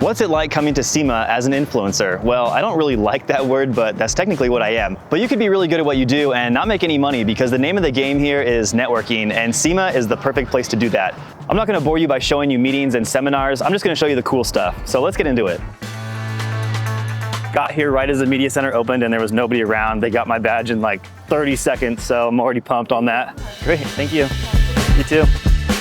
What's it like coming to SEMA as an influencer? Well, I don't really like that word, but that's technically what I am. But you could be really good at what you do and not make any money because the name of the game here is networking, and SEMA is the perfect place to do that. I'm not gonna bore you by showing you meetings and seminars. I'm just gonna show you the cool stuff. So let's get into it. Got here right as the media center opened and there was nobody around. They got my badge in like 30 seconds, so I'm already pumped on that. Great, thank you. You too.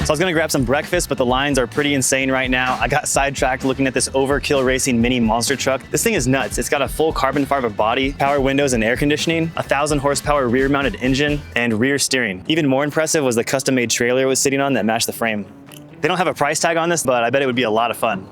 So I was gonna grab some breakfast, but the lines are pretty insane right now. I got sidetracked looking at this Overkill Racing mini monster truck. This thing is nuts. It's got a full carbon fiber body, power windows and air conditioning, 1,000 horsepower rear mounted engine, and rear steering. Even more impressive was the custom made trailer it was sitting on that matched the frame. They don't have a price tag on this, but I bet it would be a lot of fun.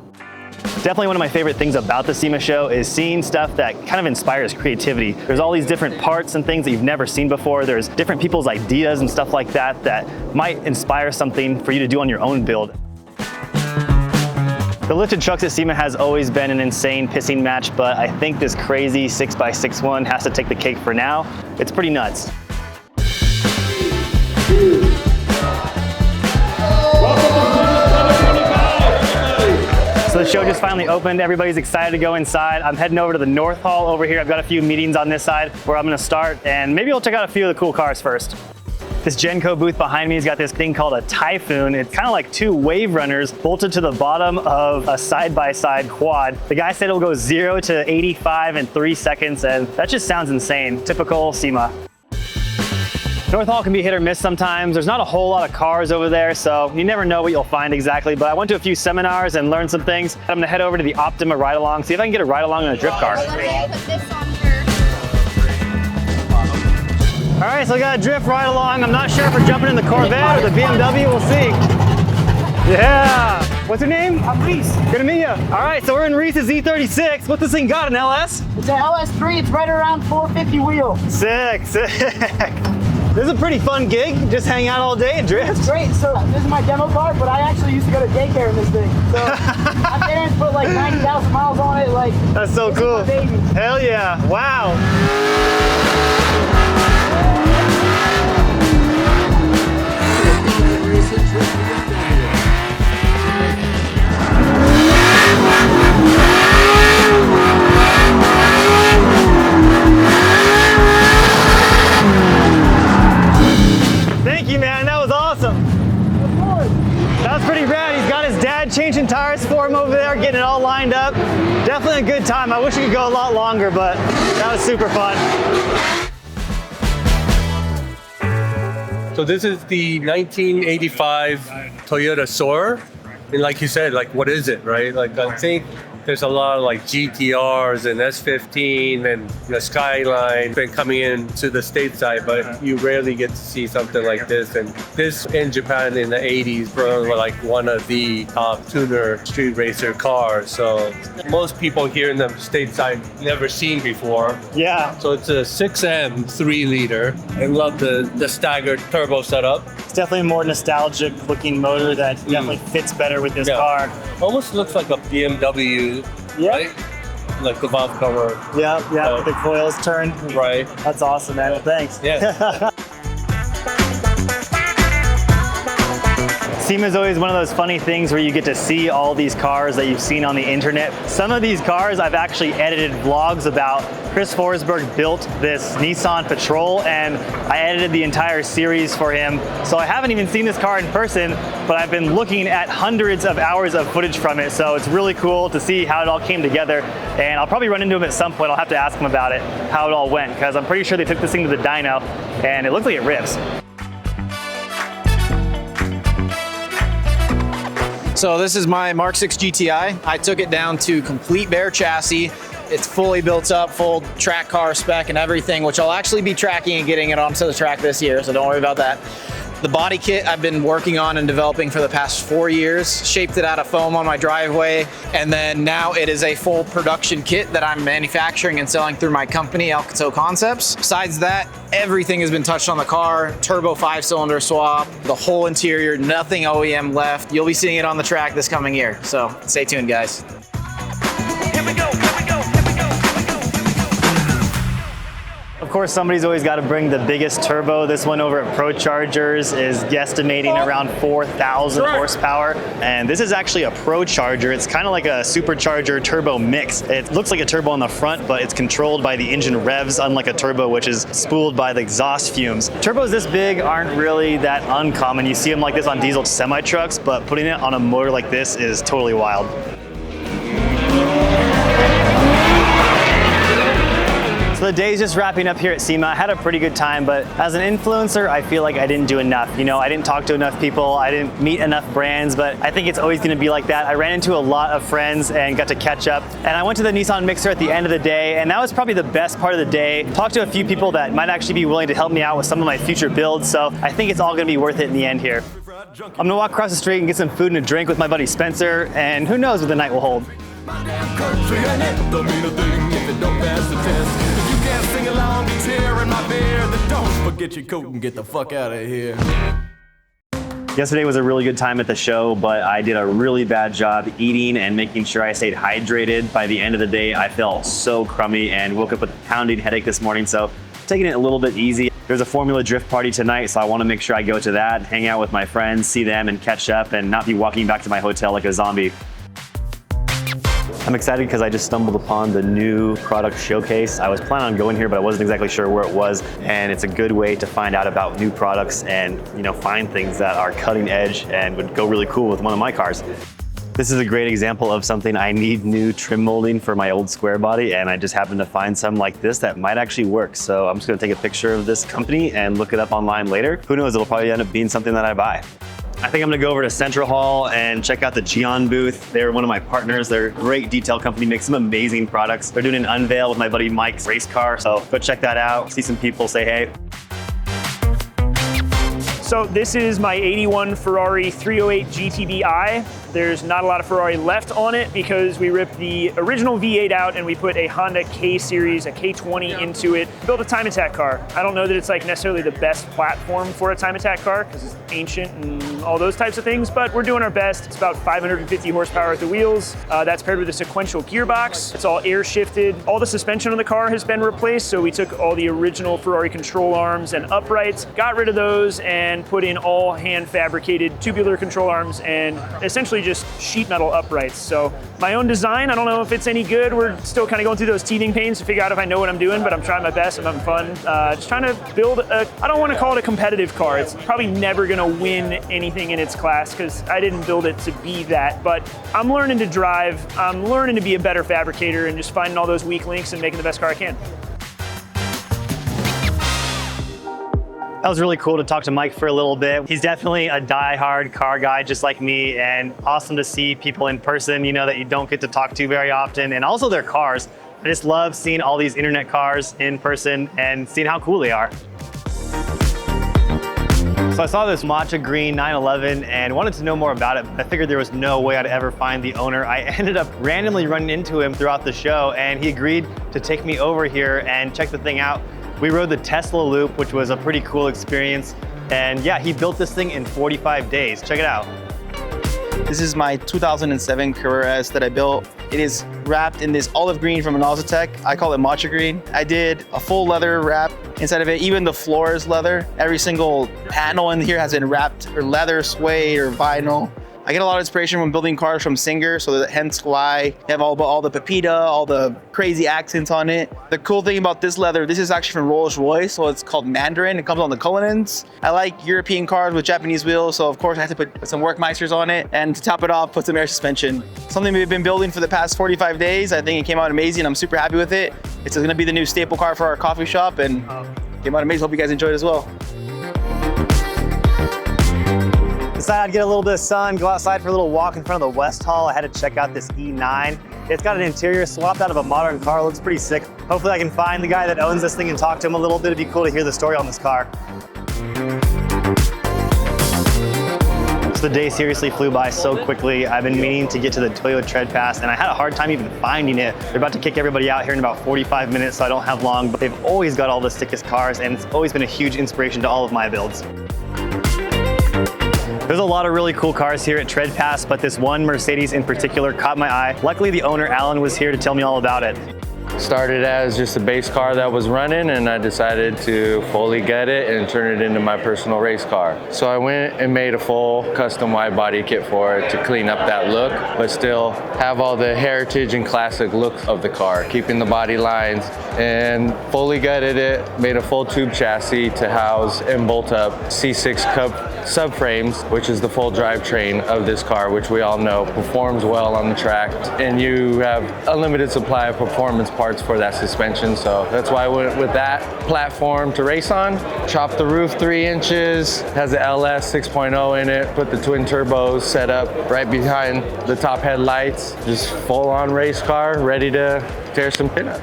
Definitely one of my favorite things about the SEMA show is seeing stuff that kind of inspires creativity. There's all these different parts and things that you've never seen before. There's different people's ideas and stuff like that that might inspire something for you to do on your own build. The lifted trucks at SEMA has always been an insane pissing match, but I think this crazy 6x6 one has to take the cake for now. It's pretty nuts. So the show just finally opened. Everybody's excited to go inside. I'm heading over to the North Hall over here. I've got a few meetings on this side where I'm gonna start, and maybe we'll check out a few of the cool cars first. This Genco booth behind me has got this thing called a Typhoon. It's kind of like two wave runners bolted to the bottom of a side-by-side quad. The guy said it'll go 0 to 85 in 3 seconds, and that just sounds insane. Typical SEMA. North Hall can be hit or miss sometimes. There's not a whole lot of cars over there, so you never know what you'll find exactly, but I went to a few seminars and learned some things. I'm gonna head over to the Optima ride-along, see if I can get a ride-along in a drift car. Put this on here. All right, so I got a drift ride-along. I'm not sure if we're jumping in the Corvette or the BMW, we'll see. Yeah, what's your name? I'm Reese. Good to meet you. All right, so we're in Reese's E36. What's this thing got, an LS? It's an LS3. It's right around 450 wheel. Sick, sick. This is a pretty fun gig. Just hang out all day and drift. It's great. So this is my demo car, but I actually used to go to daycare in this thing. So my parents put like 90,000 miles on it. Like, that's so cool. Baby. Hell yeah! Wow. Thank you, man. That was awesome. That was pretty rad. He's got his dad changing tires for him over there, getting it all lined up. Definitely a good time. I wish we could go a lot longer, but that was super fun. So this is the 1985 Toyota Soarer. And like you said, like, what is it, right? Like, I think there's a lot of like GTRs and S15 and the Skyline been coming into the stateside, but you rarely get to see something like this. And this in Japan in the 80s were like one of the top tuner street racer cars. So most people here in the stateside never seen before. Yeah. So it's a 6M 3-liter. I love the staggered turbo setup. It's definitely a more nostalgic looking motor that definitely fits better with this car. Almost looks like a BMW, right? Like the valve cover. Yeah, the coils turn. Right. That's awesome, man. Well, thanks. Yeah. SEMA is always one of those funny things where you get to see all these cars that you've seen on the internet. Some of these cars I've actually edited vlogs about. Chris Forsbergs built this Nissan Patrol and I edited the entire series for him. So I haven't even seen this car in person, but I've been looking at hundreds of hours of footage from it. So it's really cool to see how it all came together. And I'll probably run into him at some point. I'll have to ask him about it, how it all went, because I'm pretty sure they took this thing to the dyno and it looks like it rips. So this is my Mk6 GTI. I took it down to complete bare chassis. It's fully built up, full track car spec and everything, which I'll actually be tracking and getting it onto the track this year, so don't worry about that. The body kit I've been working on and developing for the past 4 years, shaped it out of foam on my driveway, and then now it is a full production kit that I'm manufacturing and selling through my company, Alcatel Concepts. Besides that, everything has been touched on the car, turbo 5-cylinder swap, the whole interior, nothing OEM left. You'll be seeing it on the track this coming year, so stay tuned, guys. Of course, somebody's always got to bring the biggest turbo. This one over at Prochargers is guesstimating around 4,000 horsepower. And this is actually a Procharger. It's kind of like a supercharger turbo mix. It looks like a turbo on the front, but it's controlled by the engine revs, unlike a turbo, which is spooled by the exhaust fumes. Turbos this big aren't really that uncommon. You see them like this on diesel semi-trucks, but putting it on a motor like this is totally wild. So the day's just wrapping up here at SEMA. I had a pretty good time, but as an influencer, I feel like I didn't do enough. You know, I didn't talk to enough people, I didn't meet enough brands, but I think it's always gonna be like that. I ran into a lot of friends and got to catch up. And I went to the Nissan mixer at the end of the day, and that was probably the best part of the day. Talked to a few people that might actually be willing to help me out with some of my future builds, so I think it's all gonna be worth it in the end here. I'm gonna walk across the street and get some food and a drink with my buddy Spencer, and who knows what the night will hold. My damn country and it don't mean a thing if it don't pass the test. If you can't sing along to tearing my beer, then don't forget your coat and get the fuck out of here. Yesterday was a really good time at the show, but I did a really bad job eating and making sure I stayed hydrated. By the end of the day, I felt so crummy and woke up with a pounding headache this morning, so taking it a little bit easy. There's a Formula Drift party tonight, so I want to make sure I go to that, hang out with my friends, see them, and catch up, and not be walking back to my hotel like a zombie. I'm excited because I just stumbled upon the new product showcase. I was planning on going here, but I wasn't exactly sure where it was. And it's a good way to find out about new products and, you know, find things that are cutting edge and would go really cool with one of my cars. This is a great example of something I need new trim molding for my old square body, and I just happened to find some like this that might actually work. So I'm just gonna take a picture of this company and look it up online later. Who knows, it'll probably end up being something that I buy. I think I'm gonna go over to Central Hall and check out the Gion booth. They're one of my partners. They're a great detail company, make some amazing products. They're doing an unveil with my buddy Mk6 Race Car, so go check that out, see some people, say hey. So this is my 81 Ferrari 308 GTB-i. There's not a lot of Ferrari left on it because we ripped the original V8 out and we put a Honda K series, a K20 into it. Built a time attack car. I don't know that it's like necessarily the best platform for a time attack car because it's ancient and all those types of things, but we're doing our best. It's about 550 horsepower at the wheels. That's paired with a sequential gearbox. It's all air shifted. All the suspension on the car has been replaced, so we took all the original Ferrari control arms and uprights, got rid of those, and put in all hand fabricated tubular control arms and essentially just sheet metal uprights. So my own design, I don't know if it's any good. We're still kind of going through those teething pains to figure out if I know what I'm doing, but I'm trying my best. I'm having fun. Just trying to build a, I don't want to call it a competitive car. It's probably never going to win anything in its class because I didn't build it to be that, but I'm learning to drive. I'm learning to be a better fabricator and just finding all those weak links and making the best car I can. That was really cool to talk to Mike for a little bit. He's definitely a die-hard car guy just like me, and awesome to see people in person, you know, that you don't get to talk to very often, and also their cars. I just love seeing all these internet cars in person and seeing how cool they are. So I saw this Matcha Green 911 and wanted to know more about it. I figured there was no way I'd ever find the owner. I ended up randomly running into him throughout the show, and he agreed to take me over here and check the thing out. We rode the Tesla Loop, which was a pretty cool experience. And yeah, he built this thing in 45 days. Check it out. This is my 2007 Carrera S that I built. It is wrapped in this olive green from Tech. I call it Matcha Green. I did a full leather wrap inside of it. Even the floor is leather. Every single panel in here has been wrapped or leather, suede, or vinyl. I get a lot of inspiration from building cars from Singer, so that hence why you have all the Pepita, all the crazy accents on it. The cool thing about this leather, this is actually from Rolls-Royce, so it's called Mandarin. It comes on the Cullinans. I like European cars with Japanese wheels, so of course I had to put some Workmeisters on it, and to top it off, put some air suspension. Something we've been building for the past 45 days. I think it came out amazing. I'm super happy with it. It's gonna be the new staple car for our coffee shop, and came out amazing. Hope you guys enjoyed it as well. Decided I'd get a little bit of sun, go outside for a little walk in front of the West Hall. I had to check out this E9. It's got an interior swapped out of a modern car, looks pretty sick. Hopefully I can find the guy that owns this thing and talk to him a little bit. It'd be cool to hear the story on this car. So the day seriously flew by so quickly. I've been meaning to get to the Toyo tread pass, and I had a hard time even finding it. They're about to kick everybody out here in about 45 minutes, so I don't have long, but they've always got all the sickest cars, and it's always been a huge inspiration to all of my builds. There's a lot of really cool cars here at Tread Pass, but this one Mercedes in particular caught my eye. Luckily, the owner, Alan, was here to tell me all about it. Started as just a base car that was running, and I decided to fully get it and turn it into my personal race car. So I went and made a full custom wide body kit for it to clean up that look, but still have all the heritage and classic look of the car, keeping the body lines, and fully gutted it, made a full tube chassis to house and bolt up C6 Cup subframes, which is the full drivetrain of this car, which we all know performs well on the track, and you have a limited supply of performance parts for that suspension, so that's why I went with that platform to race on. Chopped the roof 3 inches, has an LS 6.0 in it, put the twin turbos set up right behind the top headlights, just full on race car, ready to tear some shit up.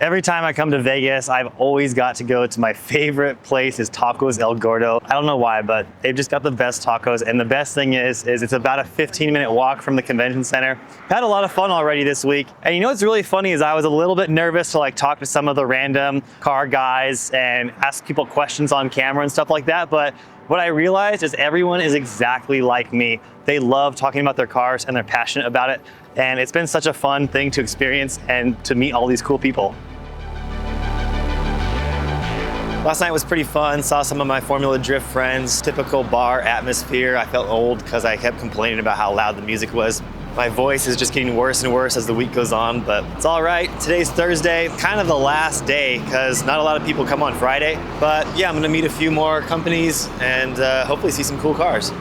Every time I come to Vegas, I've always got to go to my favorite place is Tacos El Gordo. I don't know why, but they've just got the best tacos. And the best thing is it's about a 15-minute walk from the convention center. Had a lot of fun already this week. And you know what's really funny is I was a little bit nervous to like talk to some of the random car guys and ask people questions on camera and stuff like that. But what I realized is everyone is exactly like me. They love talking about their cars and they're passionate about it. And it's been such a fun thing to experience and to meet all these cool people. Last night was pretty fun. Saw some of my Formula Drift friends. Typical bar atmosphere. I felt old because I kept complaining about how loud the music was. My voice is just getting worse and worse as the week goes on, but it's all right. Today's Thursday, kind of the last day because not a lot of people come on Friday. But yeah, I'm gonna meet a few more companies and hopefully see some cool cars.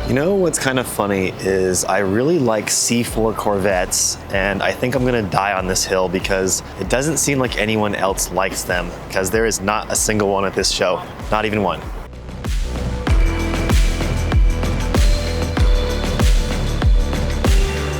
You know what's kind of funny is I really like C4 Corvettes, and I think I'm gonna die on this hill because it doesn't seem like anyone else likes them because there is not a single one at this show, not even one.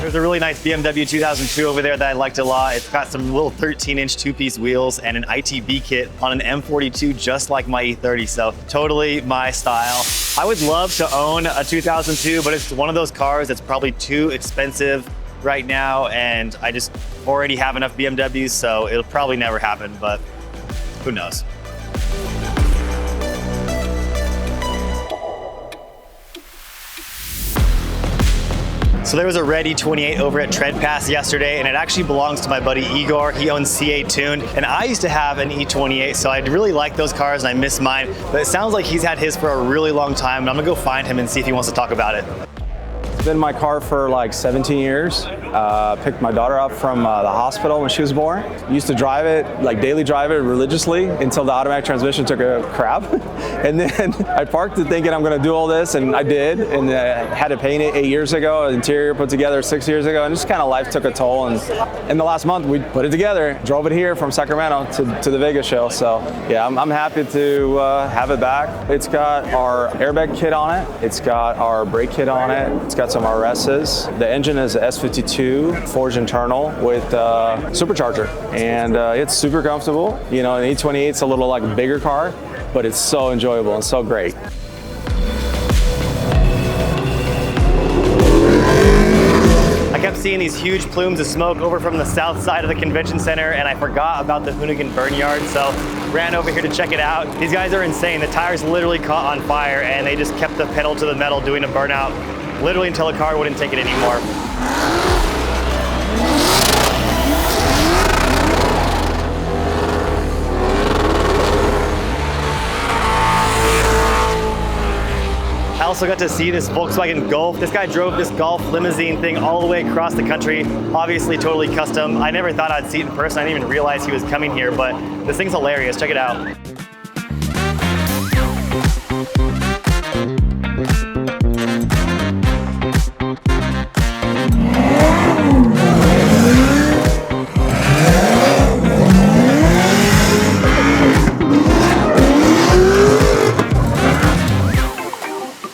There's a really nice BMW 2002 over there that I liked a lot. It's got some little 13-inch two-piece wheels and an ITB kit on an M42 just like my E30, so totally my style. I would love to own a 2002, but it's one of those cars that's probably too expensive right now, and I just already have enough BMWs, so it'll probably never happen, but who knows. So there was a red E28 over at Tread Pass yesterday, and it actually belongs to my buddy Igor. He owns C8 Tuned, and I used to have an E28, so I really like those cars and I miss mine. But it sounds like he's had his for a really long time, and I'm gonna go find him and see if he wants to talk about it. It's been my car for like 17 years. Picked my daughter up from the hospital when she was born. Used to drive it, like daily drive it religiously until the automatic transmission took a crap. And then I parked it thinking I'm gonna do all this, and I did. And had to paint it 8 years ago, interior put together 6 years ago, and just kind of life took a toll. And in the last month, we put it together, drove it here from Sacramento to the Vegas show. So yeah, I'm happy to have it back. It's got our airbag kit on it. It's got our brake kit on it. It's got some RSs. The engine is a S52 forged internal with supercharger, and it's super comfortable. You know, an E28's a little like a bigger car, but it's so enjoyable and so great. I kept seeing these huge plumes of smoke over from the south side of the convention center, and I forgot about the Hoonigan Burnyard, so ran over here to check it out. These guys are insane. The tires literally caught on fire, and they just kept the pedal to the metal doing a burnout literally until the car wouldn't take it anymore. I also got to see this Volkswagen Goooolf. This guy drove this Golf limousine thing all the way across the country, obviously totally custom. I never thought I'd see it in person. I didn't even realize he was coming here, but this thing's hilarious. Check it out.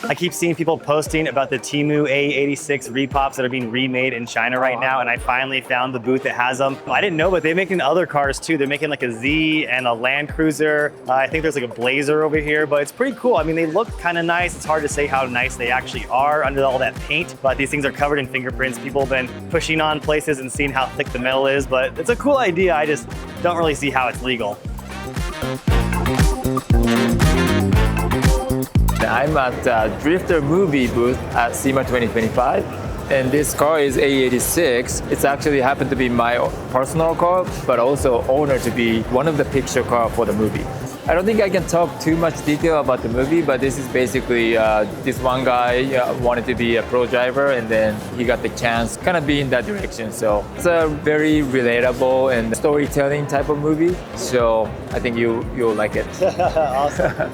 I keep seeing people posting about the Temu AE86 repops that are being remade in China right now, and I finally found the booth that has them. I didn't know, but they're making other cars too. They're making like a Z and a Land Cruiser. I think there's like a Blazer over here, but it's pretty cool. I mean, they look kind of nice. It's hard to say how nice they actually are under all that paint, but these things are covered in fingerprints. People have been pushing on places and seeing how thick the metal is, but it's a cool idea. I just don't really see how it's legal. The I'm at the Drifter movie booth at SEMA 2025. And this car is AE86. It's actually happened to be my personal car, but also honored to be one of the picture car for the movie. I don't think I can talk too much detail about the movie, but this is basically this one guy wanted to be a pro driver, and then he got the chance kind of be in that direction. So it's a very relatable and storytelling type of movie. So I think you'll like it. Awesome.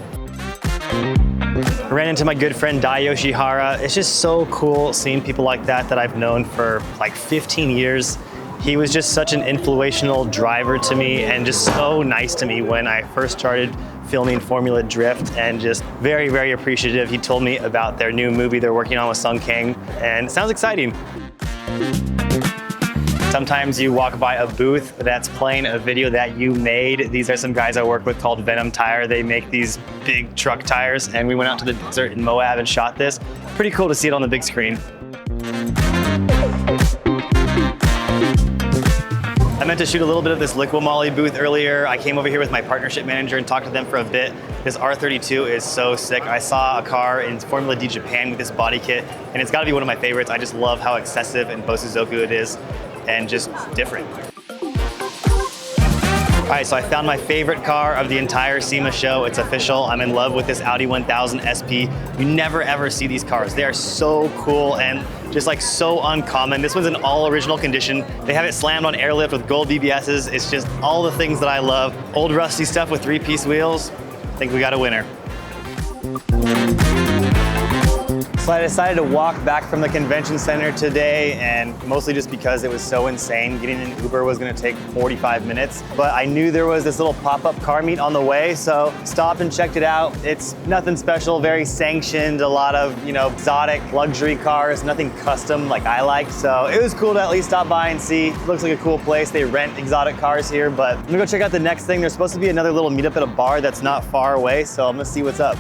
I ran into my good friend Dai Yoshihara. It's just so cool seeing people like that I've known for like 15 years. He was just such an influential driver to me and just so nice to me when I first started filming Formula Drift, and just very, very appreciative. He told me about their new movie they're working on with Sung Kang, and it sounds exciting. Sometimes you walk by a booth that's playing a video that you made. These are some guys I work with called Venom Tire. They make these big truck tires, and we went out to the desert in Moab and shot this. Pretty cool to see it on the big screen. I meant to shoot a little bit of this Liqui Moly booth earlier. I came over here with my partnership manager and talked to them for a bit. This R32 is so sick. I saw a car in Formula D Japan with this body kit, and it's gotta be one of my favorites. I just love how excessive and Bosuzoku it is, and just different. All right, so I found my favorite car of the entire SEMA show. It's official. I'm in love with this Audi 1000 SP. You never ever see these cars. They are so cool and just like so uncommon. This one's in all original condition. They have it slammed on airlift with gold BBSs. It's just all the things that I love. Old rusty stuff with 3-piece wheels. I think we got a winner. So I decided to walk back from the convention center today, and mostly just because it was so insane. Getting an Uber was gonna take 45 minutes, but I knew there was this little pop-up car meet on the way, so stopped and checked it out. It's nothing special, very sanctioned, a lot of, exotic luxury cars, nothing custom like I like. So it was cool to at least stop by and see. It looks like a cool place. They rent exotic cars here, but I'm gonna go check out the next thing. There's supposed to be another little meetup at a bar that's not far away, so I'm gonna see what's up.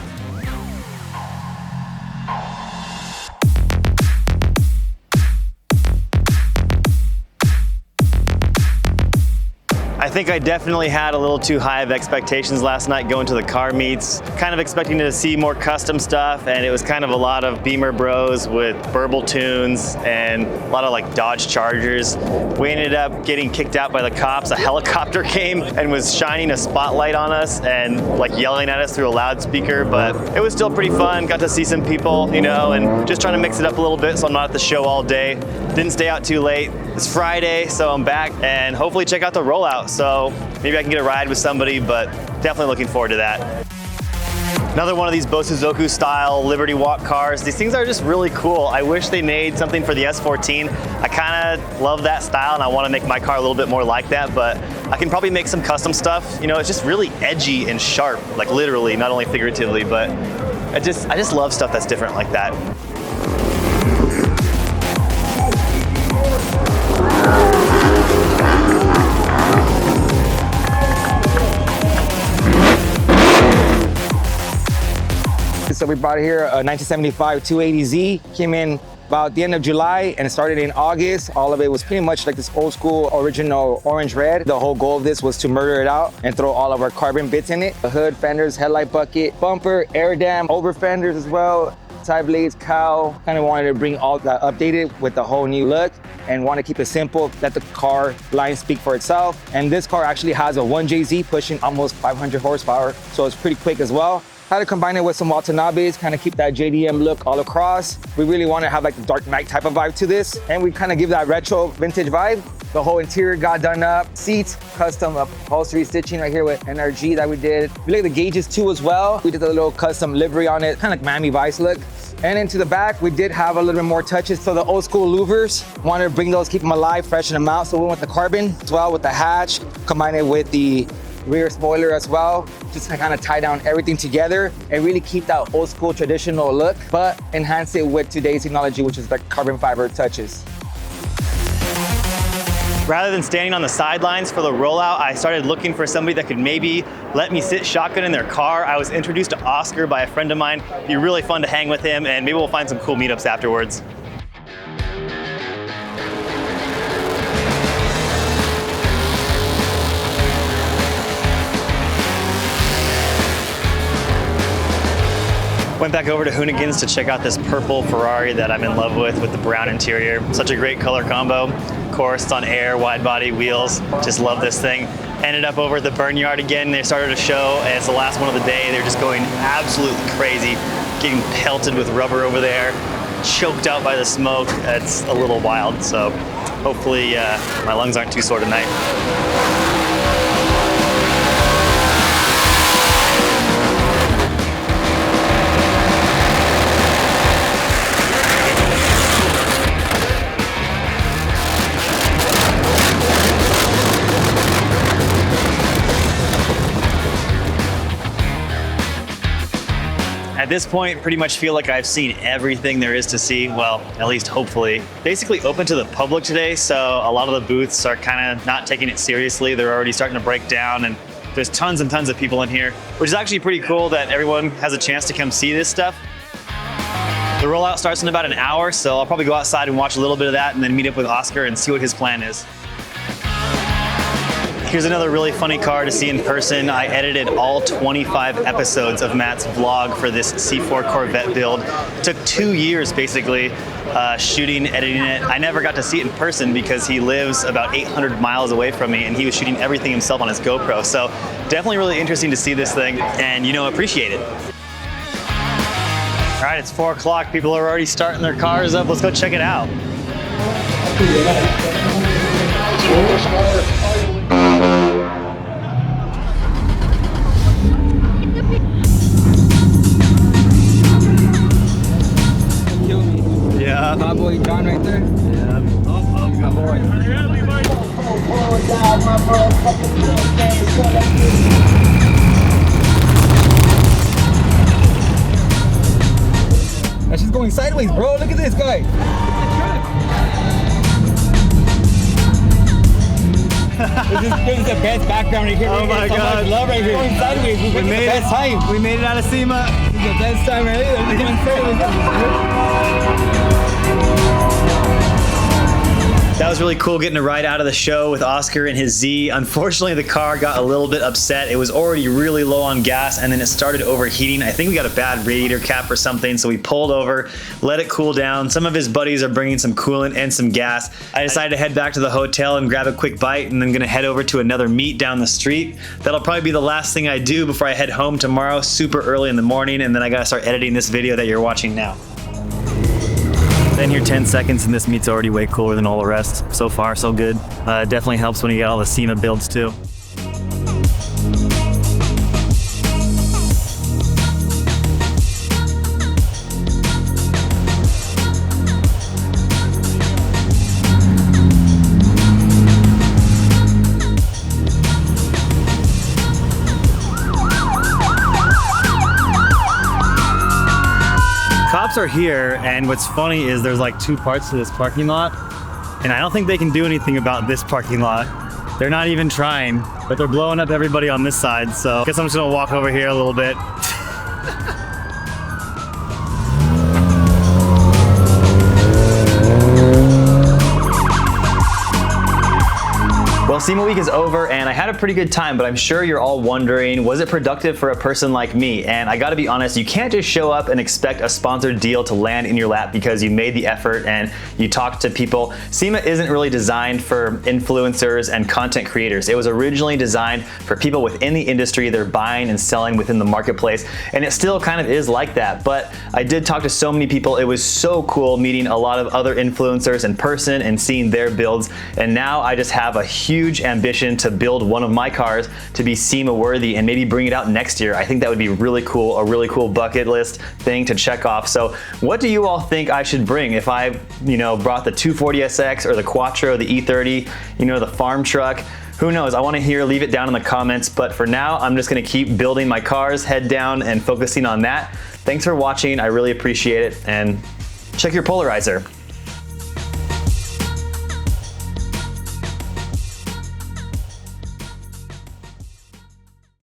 I think I definitely had a little too high of expectations last night going to the car meets. Kind of expecting to see more custom stuff, and it was kind of a lot of Beamer bros with burble tunes and a lot of like Dodge Chargers. We ended up getting kicked out by the cops. A helicopter came and was shining a spotlight on us and like yelling at us through a loudspeaker, but it was still pretty fun. Got to see some people, and just trying to mix it up a little bit so I'm not at the show all day. Didn't stay out too late. It's Friday, so I'm back, and hopefully check out the rollout. So maybe I can get a ride with somebody, but definitely looking forward to that. Another one of these Bosuzoku style Liberty Walk cars. These things are just really cool. I wish they made something for the S14. I kind of love that style, and I want to make my car a little bit more like that, but I can probably make some custom stuff. It's just really edgy and sharp, like literally, not only figuratively, but I just love stuff that's different like that. So we brought here a 1975 280Z, came in about the end of July and started in August. All of it was pretty much like this old school original orange red. The whole goal of this was to murder it out and throw all of our carbon bits in it. The hood, fenders, headlight bucket, bumper, air dam, over fenders as well. Side blades, cowl. Kind of wanted to bring all that updated with the whole new look and want to keep it simple, let the car line speak for itself. And this car actually has a 1JZ pushing almost 500 horsepower, so it's pretty quick as well. Had to combine it with some Watanabes, kind of keep that JDM look all across. We really want to have like the Dark Knight type of vibe to this, and we kind of give that retro vintage vibe. The whole interior got done up, seats, custom upholstery stitching right here with NRG that we did. We like the gauges too as well. We did a little custom livery on it, kind of like Miami Vice look. And into the back, we did have a little bit more touches. So the old school louvers, wanted to bring those, keep them alive, freshen them out. So we went with the carbon as well with the hatch, combine it with the rear spoiler as well, just to kind of tie down everything together and really keep that old school traditional look, but enhance it with today's technology, which is the carbon fiber touches. Rather than standing on the sidelines for the rollout, I started looking for somebody that could maybe let me sit shotgun in their car. I was introduced to Oscar by a friend of mine. It'd be really fun to hang with him, and maybe we'll find some cool meetups afterwards. Went back over to Hoonigan's to check out this purple Ferrari that I'm in love with the brown interior. Such a great color combo. Of course, it's on air, wide body wheels. Just love this thing. Ended up over at the Burnyard again. They started a show, and it's the last one of the day. They're just going absolutely crazy, getting pelted with rubber over there, choked out by the smoke. It's a little wild, so hopefully my lungs aren't too sore tonight. At this point, pretty much feel like I've seen everything there is to see. Well, at least hopefully. Basically open to the public today, so a lot of the booths are kind of not taking it seriously. They're already starting to break down, and there's tons and tons of people in here, which is actually pretty cool that everyone has a chance to come see this stuff. The rollout starts in about an hour, so I'll probably go outside and watch a little bit of that and then meet up with Oscar and see what his plan is. Here's another really funny car to see in person. I edited all 25 episodes of Matt's vlog for this C4 Corvette build. It took 2 years basically, shooting, editing it. I never got to see it in person because he lives about 800 miles away from me and he was shooting everything himself on his GoPro. So definitely really interesting to see this thing and, you know, appreciate it. All right, it's 4 o'clock. People are already starting their cars up. Let's go check it out. Yeah. Cowboy John right there. Yeah. My boy. That's just going sideways, bro. Look at this guy. This is the best background right here. Oh my God. Love right here. Going sideways. We made the best time. We made it out of SEMA. This is the best time right here. We're going sideways. That was really cool getting to ride out of the show with Oscar and his Z. Unfortunately, the car got a little bit upset. It was already really low on gas and then it started overheating. I think we got a bad radiator cap or something, so we pulled over, let it cool down. Some of his buddies are bringing some coolant and some gas. I decided to head back to the hotel and grab a quick bite and then gonna head over to another meet down the street. That'll probably be the last thing I do before I head home tomorrow super early in the morning, and then I gotta start editing this video that you're watching now. Been here 10 seconds and this meat's already way cooler than all the rest. So far, so good. Definitely helps when you get all the SEMA builds too. Cops are here, and what's funny is there's like 2 parts to this parking lot, and I don't think they can do anything about this parking lot. They're not even trying, but they're blowing up everybody on this side, so I guess I'm just gonna walk over here a little bit. Well, SEMA week is over and I had a pretty good time, but I'm sure you're all wondering, was it productive for a person like me? And I gotta be honest, you can't just show up and expect a sponsored deal to land in your lap because you made the effort and you talked to people. SEMA isn't really designed for influencers and content creators. It was originally designed for people within the industry. They're buying and selling within the marketplace, and it still kind of is like that. But I did talk to so many people. It was so cool meeting a lot of other influencers in person and seeing their builds. And now I just have a huge ambition to build one of my cars to be SEMA worthy and maybe bring it out next year. I think that would be really cool, a really cool bucket list thing to check off. So what do you all think I should bring if I, brought the 240SX or the Quattro, the E30, the farm truck? Who knows? I want to hear, leave it down in the comments. But for now, I'm just going to keep building my cars, head down and focusing on that. Thanks for watching. I really appreciate it. And check your polarizer.